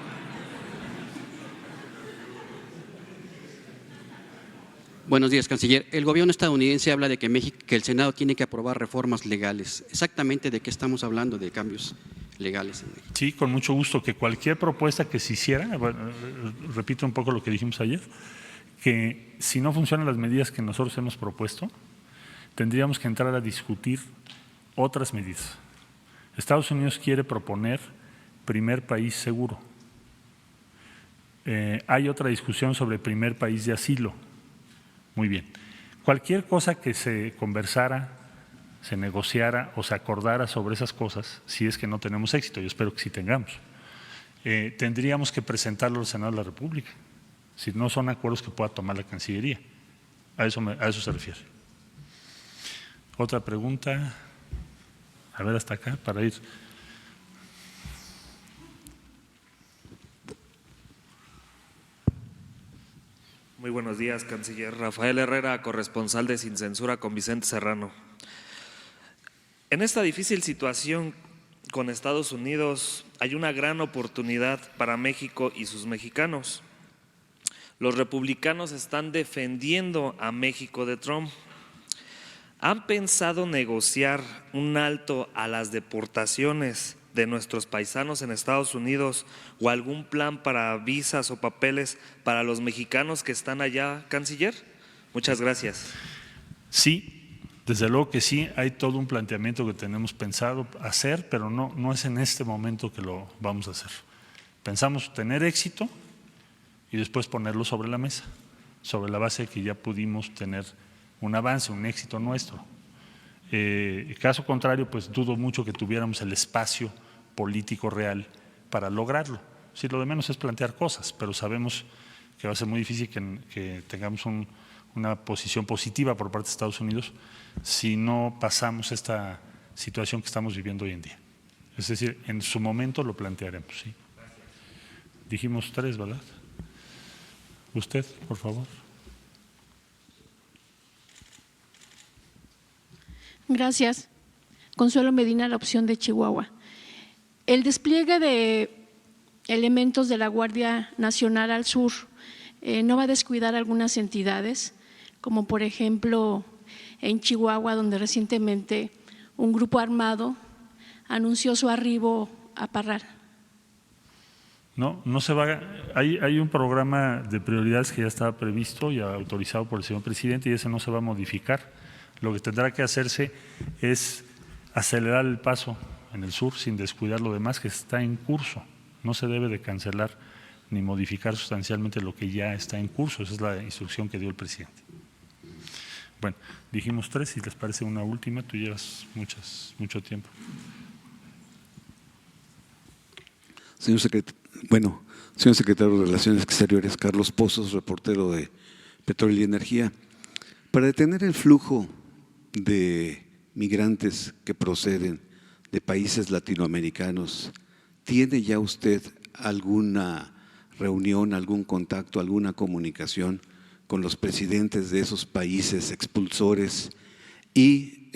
Buenos días, canciller. El gobierno estadounidense habla de que el Senado tiene que aprobar reformas legales. ¿Exactamente de qué estamos hablando, de cambios legales en México? Sí, con mucho gusto. Que cualquier propuesta que se hiciera, repito un poco lo que dijimos ayer, que si no funcionan las medidas que nosotros hemos propuesto, tendríamos que entrar a discutir otras medidas. Estados Unidos quiere proponer primer país seguro. Hay otra discusión sobre primer país de asilo. Muy bien. Cualquier cosa que se conversara, se negociara o se acordara sobre esas cosas, si es que no tenemos éxito, yo espero que sí tengamos, tendríamos que presentarlo al Senado de la República, si no son acuerdos que pueda tomar la Cancillería. A eso se refiere. Otra pregunta. A ver, hasta acá, para ir. Muy buenos días, canciller. Rafael Herrera, corresponsal de Sin Censura con Vicente Serrano. En esta difícil situación con Estados Unidos hay una gran oportunidad para México y sus mexicanos. Los republicanos están defendiendo a México de Trump. ¿Han pensado negociar un alto a las deportaciones de nuestros paisanos en Estados Unidos o algún plan para visas o papeles para los mexicanos que están allá, canciller? Muchas gracias. Sí, desde luego que sí, hay todo un planteamiento que tenemos pensado hacer, pero no es en este momento que lo vamos a hacer. Pensamos tener éxito y después ponerlo sobre la mesa, sobre la base de que ya pudimos tener un avance, un éxito nuestro. Caso contrario, pues dudo mucho que tuviéramos el espacio político real para lograrlo. Sí, lo de menos es plantear cosas, pero sabemos que va a ser muy difícil que tengamos una posición positiva por parte de Estados Unidos si no pasamos esta situación que estamos viviendo hoy en día. Es decir, en su momento lo plantearemos. ¿Sí? Dijimos 3, ¿verdad? Usted, por favor. Gracias. Consuelo Medina, la opción de Chihuahua. El despliegue de elementos de la Guardia Nacional al sur no va a descuidar algunas entidades, como por ejemplo en Chihuahua, donde recientemente un grupo armado anunció su arribo a Parral. No se va. Hay un programa de prioridades que ya estaba previsto y autorizado por el señor presidente y ese no se va a modificar. Lo que tendrá que hacerse es acelerar el paso en el sur sin descuidar lo demás que está en curso. No se debe de cancelar ni modificar sustancialmente lo que ya está en curso. Esa es la instrucción que dio el presidente. Bueno, dijimos 3, si les parece una última, tú llevas mucho tiempo. Señor secretario de Relaciones Exteriores, Carlos Pozos, reportero de Petróleo y Energía. Para detener el flujo de migrantes que proceden de países latinoamericanos, ¿tiene ya usted alguna reunión, algún contacto, alguna comunicación con los presidentes de esos países expulsores y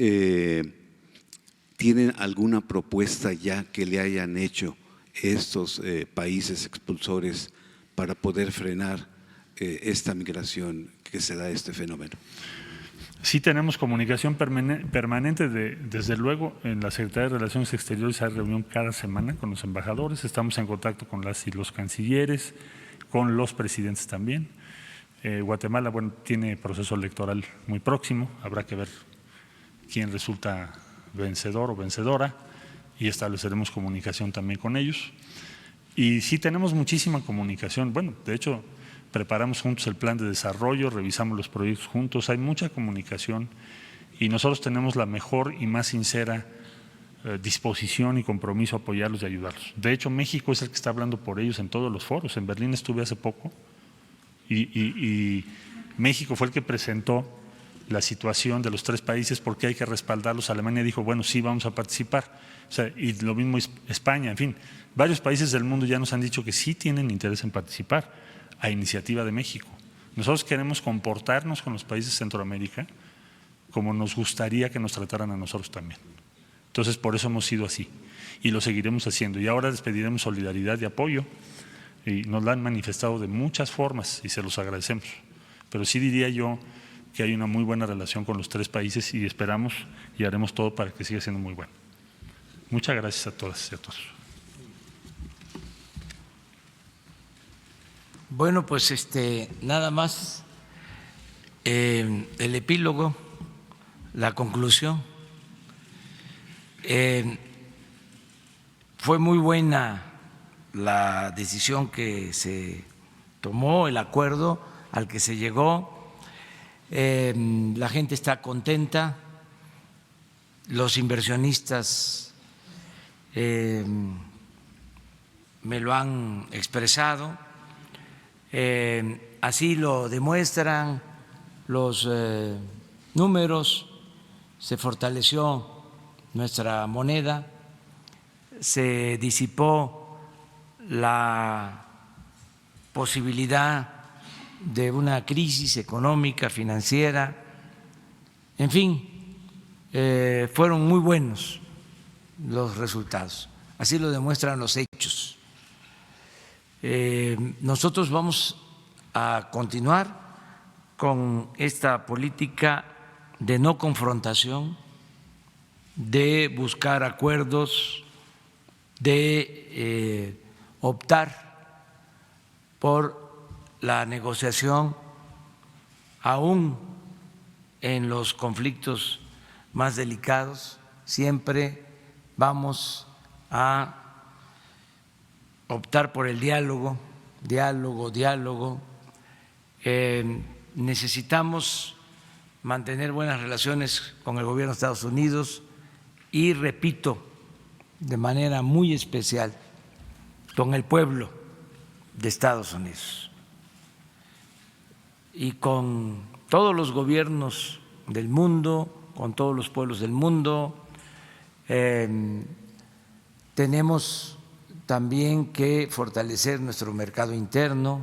tienen alguna propuesta ya que le hayan hecho estos países expulsores para poder frenar esta migración que se da este fenómeno? Sí tenemos comunicación permanente, desde luego en la Secretaría de Relaciones Exteriores hay reunión cada semana con los embajadores, estamos en contacto con las y los cancilleres, con los presidentes también. Guatemala, bueno, tiene proceso electoral muy próximo, habrá que ver quién resulta vencedor o vencedora y estableceremos comunicación también con ellos. Y sí tenemos muchísima comunicación, bueno, de hecho preparamos juntos el plan de desarrollo, revisamos los proyectos juntos, hay mucha comunicación y nosotros tenemos la mejor y más sincera disposición y compromiso a apoyarlos y ayudarlos. De hecho, México es el que está hablando por ellos en todos los foros. En Berlín estuve hace poco y México fue el que presentó la situación de los 3 países porque hay que respaldarlos. Alemania dijo, bueno, sí, vamos a participar. O sea, y lo mismo España, en fin, varios países del mundo ya nos han dicho que sí tienen interés en participar a iniciativa de México. Nosotros queremos comportarnos con los países de Centroamérica como nos gustaría que nos trataran a nosotros también. Entonces, por eso hemos sido así y lo seguiremos haciendo. Y ahora les pediremos solidaridad y apoyo y nos la han manifestado de muchas formas y se los agradecemos. Pero sí diría yo que hay una muy buena relación con los 3 países y esperamos y haremos todo para que siga siendo muy bueno. Muchas gracias a todas y a todos. Bueno, pues nada más el epílogo, la conclusión. Fue muy buena la decisión que se tomó, el acuerdo al que se llegó. La gente está contenta, los inversionistas me lo han expresado. Así lo demuestran los números, se fortaleció nuestra moneda, se disipó la posibilidad de una crisis económica, financiera, en fin, fueron muy buenos los resultados, así lo demuestran los hechos. Nosotros vamos a continuar con esta política de no confrontación, de buscar acuerdos, de optar por la negociación, aún en los conflictos más delicados. Siempre vamos a optar por el diálogo, diálogo. Necesitamos mantener buenas relaciones con el gobierno de Estados Unidos y, repito, de manera muy especial con el pueblo de Estados Unidos y con todos los gobiernos del mundo, con todos los pueblos del mundo. Tenemos también que fortalecer nuestro mercado interno,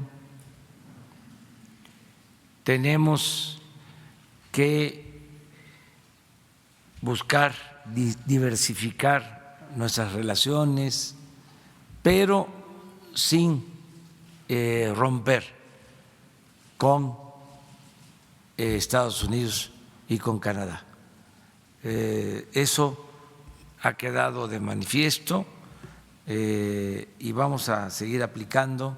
tenemos que buscar diversificar nuestras relaciones, pero sin romper con Estados Unidos y con Canadá. Eso ha quedado de manifiesto y vamos a seguir aplicando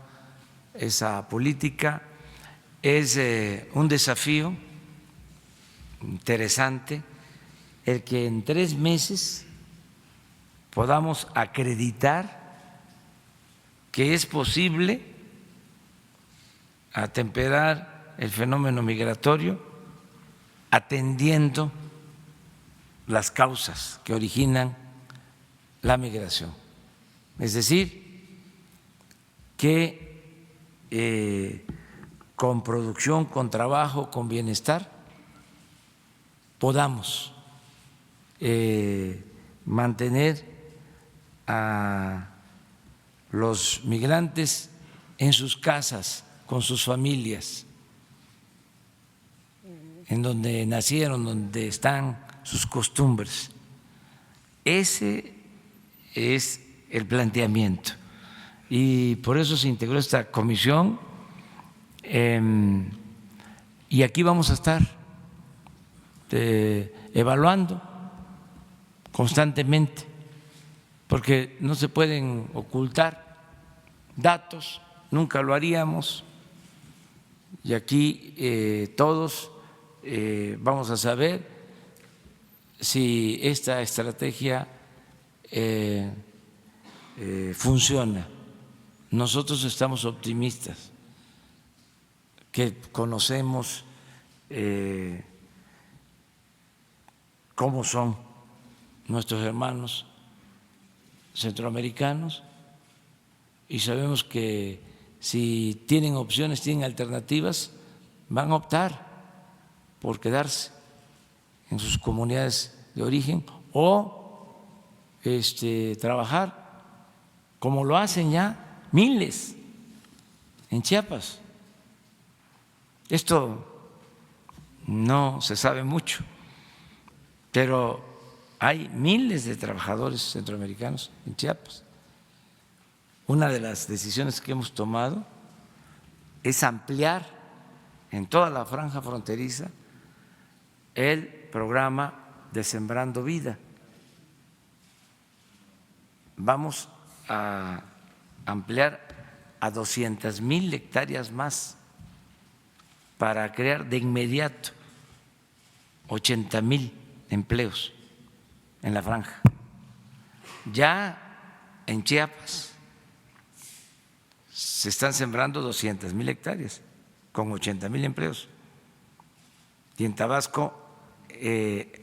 esa política. Es un desafío interesante el que en 3 meses podamos acreditar que es posible atemperar el fenómeno migratorio atendiendo las causas que originan la migración. Es decir, que con producción, con trabajo, con bienestar, podamos mantener a los migrantes en sus casas, con sus familias, en donde nacieron, donde están sus costumbres. Ese es el planteamiento y por eso se integró esta comisión y aquí vamos a estar evaluando constantemente, porque no se pueden ocultar datos, nunca lo haríamos, y aquí todos vamos a saber si esta estrategia funciona. Nosotros estamos optimistas, que conocemos cómo son nuestros hermanos centroamericanos y sabemos que si tienen opciones, tienen alternativas, van a optar por quedarse en sus comunidades de origen o trabajar como lo hacen ya miles en Chiapas. Esto no se sabe mucho, pero hay miles de trabajadores centroamericanos en Chiapas. Una de las decisiones que hemos tomado es ampliar en toda la franja fronteriza el programa de Sembrando Vida. Vamos a ampliar a 200,000 hectáreas más para crear de inmediato 80,000 empleos en la franja. Ya en Chiapas se están sembrando 200,000 hectáreas con 80,000 empleos y en Tabasco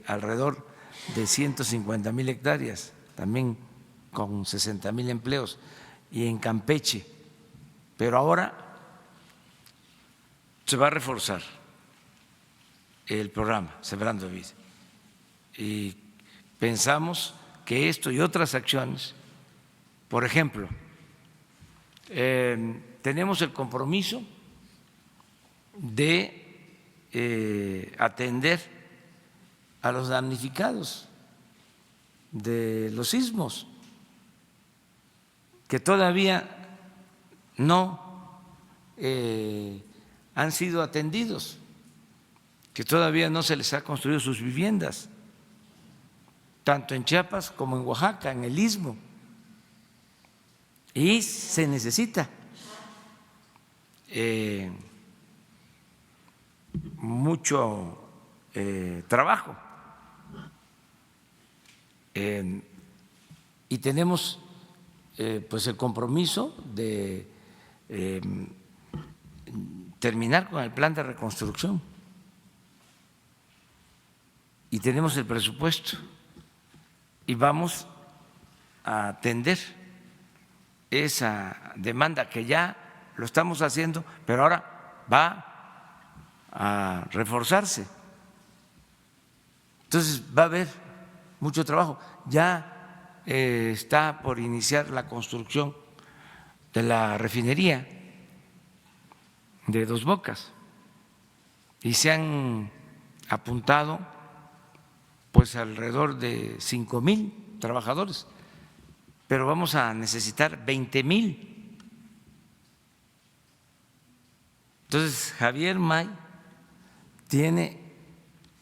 alrededor de 150,000 hectáreas también con 60,000 empleos y en Campeche, pero ahora se va a reforzar el programa Sembrando Vida y pensamos que esto y otras acciones, por ejemplo, tenemos el compromiso de atender a los damnificados de los sismos, que todavía no han sido atendidos, que todavía no se les ha construido sus viviendas, tanto en Chiapas como en Oaxaca, en el Istmo. Y se necesita mucho trabajo. Y tenemos pues el compromiso de terminar con el plan de reconstrucción. Y tenemos el presupuesto y vamos a atender esa demanda que ya lo estamos haciendo, pero ahora va a reforzarse. Entonces va a haber mucho trabajo. Ya está por iniciar la construcción de la refinería de Dos Bocas y se han apuntado pues alrededor de 5,000 trabajadores, pero vamos a necesitar 20,000. Entonces Javier May tiene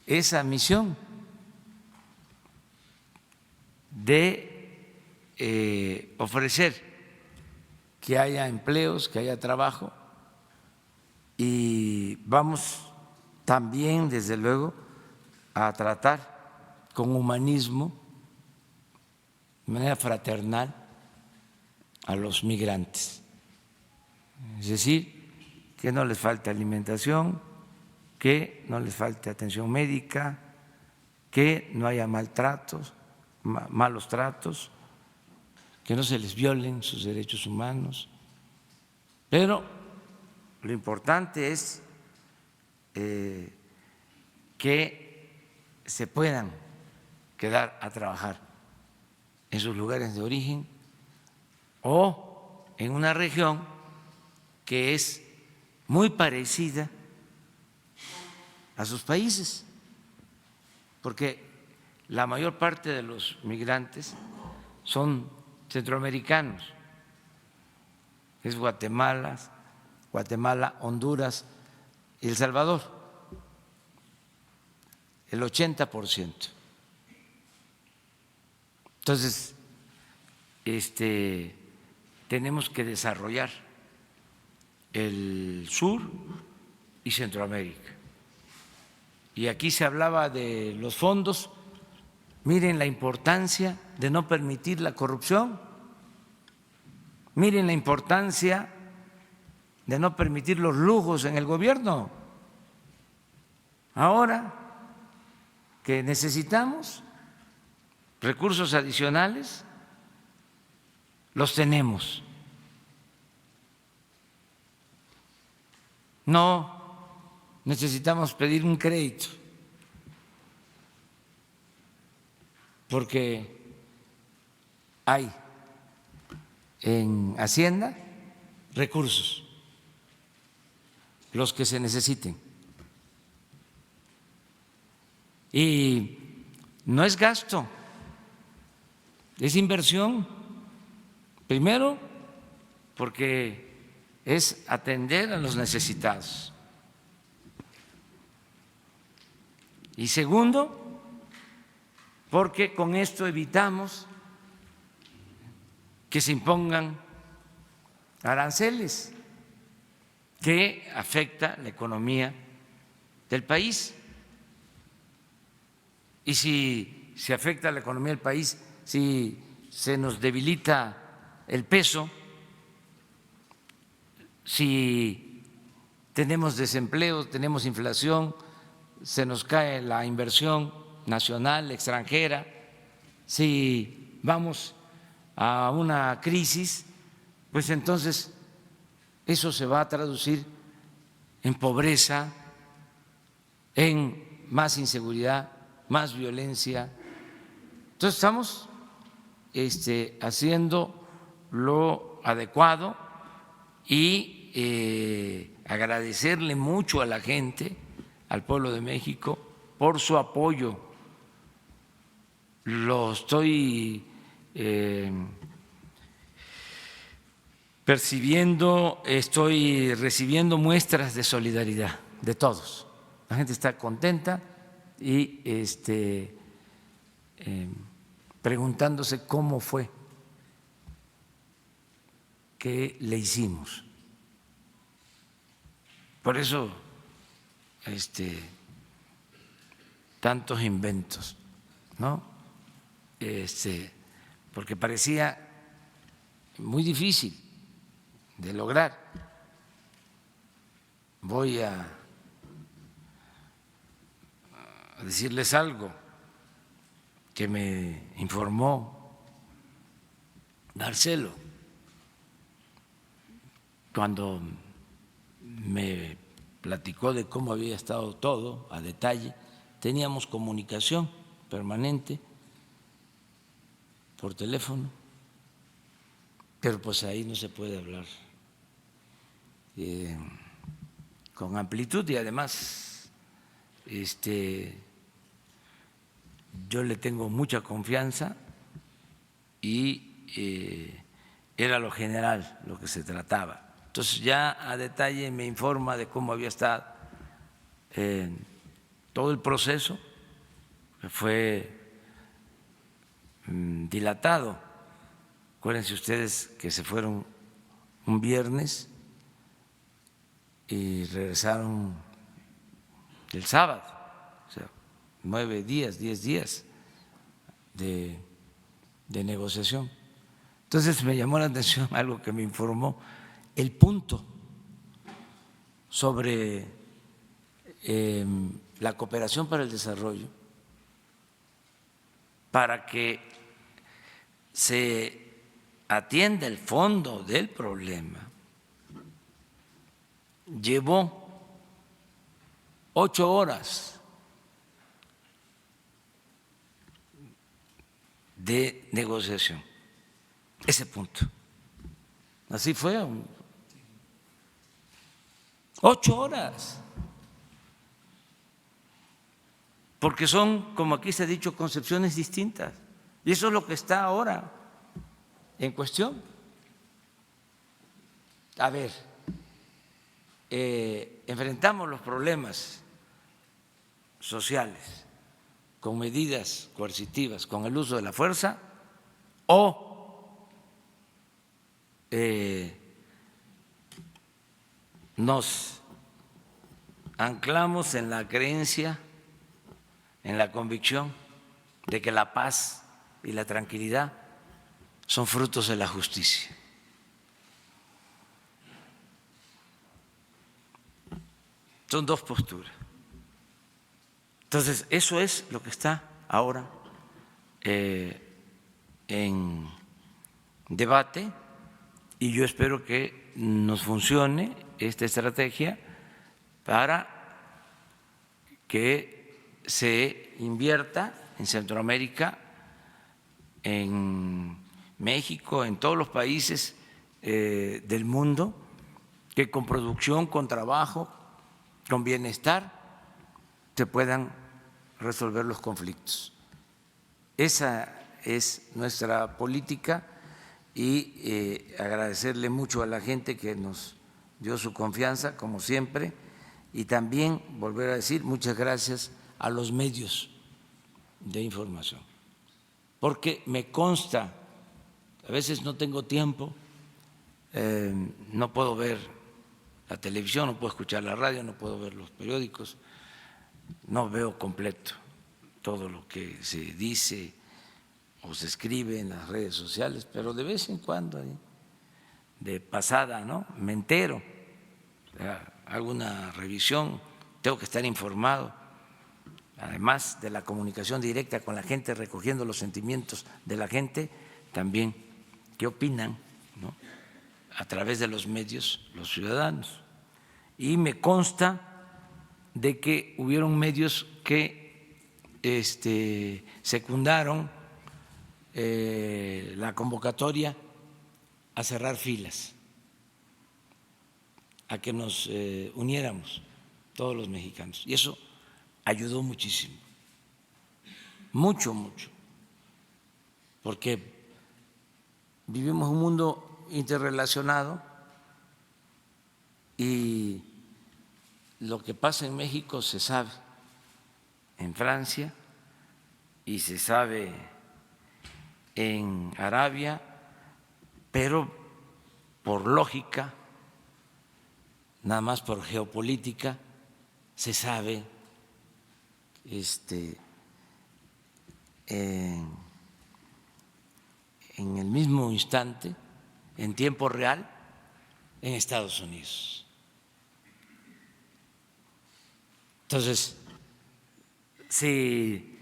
esa misión de ofrecer que haya empleos, que haya trabajo, y vamos también, desde luego, a tratar con humanismo, de manera fraternal, a los migrantes. Es decir, que no les falte alimentación, que no les falte atención médica, que no haya maltratos, malos tratos, que no se les violen sus derechos humanos. Pero lo importante es que se puedan quedar a trabajar en sus lugares de origen o en una región que es muy parecida a sus países, porque la mayor parte de los migrantes son centroamericanos, es Guatemala, Honduras y El Salvador, el 80%. Entonces, tenemos que desarrollar el sur y Centroamérica. Y aquí se hablaba de los fondos. Miren la importancia de no permitir la corrupción. Miren la importancia de no permitir los lujos en el gobierno. Ahora que necesitamos recursos adicionales, los tenemos. No necesitamos pedir un crédito, porque hay en Hacienda recursos, los que se necesiten. Y no es gasto, es inversión. Primero, porque es atender a los necesitados. Y segundo, porque con esto evitamos que se impongan aranceles que afectan la economía del país. Y si se afecta la economía del país, si se nos debilita el peso, si tenemos desempleo, tenemos inflación, se nos cae la inversión nacional, extranjera, si vamos a una crisis, pues entonces eso se va a traducir en pobreza, en más inseguridad, más violencia, Entonces estamos haciendo lo adecuado y agradecerle mucho a la gente, al pueblo de México, por su apoyo. Lo estoy percibiendo, estoy recibiendo muestras de solidaridad de todos. La gente está contenta y preguntándose cómo fue que le hicimos. Por eso tantos inventos, ¿no? Porque parecía muy difícil de lograr. Voy a decirles algo que me informó Marcelo cuando me platicó de cómo había estado todo a detalle. Teníamos comunicación permanente por teléfono, pero pues ahí no se puede hablar con amplitud y además yo le tengo mucha confianza y era lo general lo que se trataba. Entonces ya a detalle me informa de cómo había estado todo el proceso, que fue dilatado. Acuérdense ustedes que se fueron un viernes y regresaron el sábado, o sea, 9 días, 10 días de negociación. Entonces me llamó la atención algo que me informó, el punto sobre la cooperación para el desarrollo, para que se atienda el fondo del problema. Llevó 8 horas de negociación, ese punto. Así fue, 8 horas, porque son, como aquí se ha dicho, concepciones distintas, y eso es lo que está ahora en cuestión. A ver, enfrentamos los problemas sociales con medidas coercitivas, con el uso de la fuerza, o nos anclamos en la creencia, en la convicción de que la paz y la tranquilidad son frutos de la justicia. Son dos posturas. Entonces, eso es lo que está ahora en debate y yo espero que nos funcione esta estrategia para que se invierta en Centroamérica, en México, en todos los países del mundo, que con producción, con trabajo, con bienestar, se puedan resolver los conflictos. Esa es nuestra política y agradecerle mucho a la gente que nos dio su confianza, como siempre, y también volver a decir muchas gracias a los medios de información, porque me consta, a veces no tengo tiempo, no puedo ver la televisión, no puedo escuchar la radio, no puedo ver los periódicos, no veo completo todo lo que se dice o se escribe en las redes sociales, pero de vez en cuando, de pasada, ¿no?, me entero, hago una revisión, tengo que estar informado, además de la comunicación directa con la gente, recogiendo los sentimientos de la gente, también qué opinan, ¿no?, a través de los medios los ciudadanos. Y me consta de que hubieron medios que secundaron la convocatoria a cerrar filas, a que nos uniéramos todos los mexicanos. Y eso ayudó muchísimo, mucho, porque vivimos un mundo interrelacionado y lo que pasa en México se sabe en Francia y se sabe en Arabia, pero por lógica, nada más por geopolítica, se sabe en el mismo instante, en tiempo real, en Estados Unidos. Entonces, si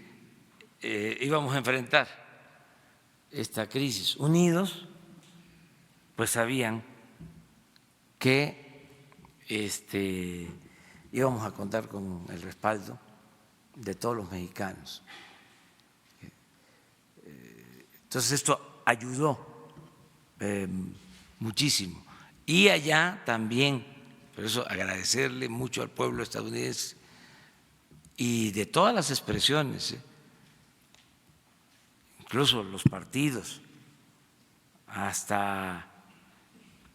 íbamos a enfrentar esta crisis unidos, pues sabían que íbamos a contar con el respaldo de todos los mexicanos. Entonces esto ayudó muchísimo. Y allá también, por eso agradecerle mucho al pueblo estadounidense y de todas las expresiones, incluso los partidos, hasta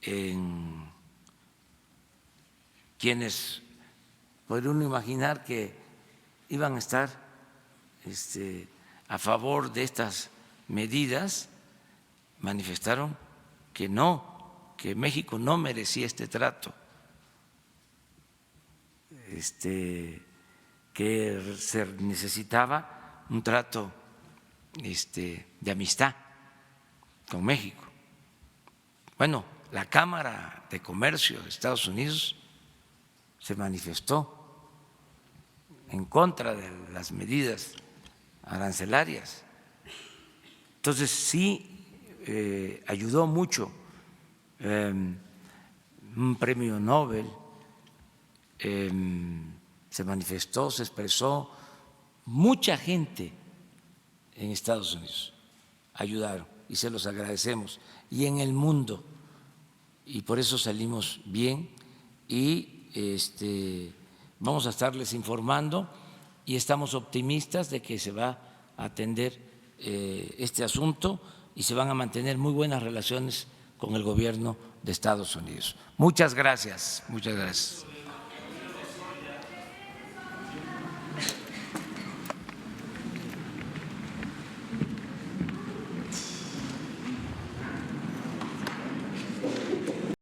en quienes podría uno imaginar que iban a estar a favor de estas medidas, manifestaron que no, que México no merecía este trato, que se necesitaba un trato de amistad con México. Bueno, la Cámara de Comercio de Estados Unidos se manifestó en contra de las medidas arancelarias. Entonces sí ayudó mucho. Un premio Nobel se manifestó, se expresó, mucha gente en Estados Unidos ayudaron y se los agradecemos, y en el mundo, y por eso salimos bien y vamos a estarles informando y estamos optimistas de que se va a atender este asunto y se van a mantener muy buenas relaciones con el gobierno de Estados Unidos. Muchas gracias, muchas gracias.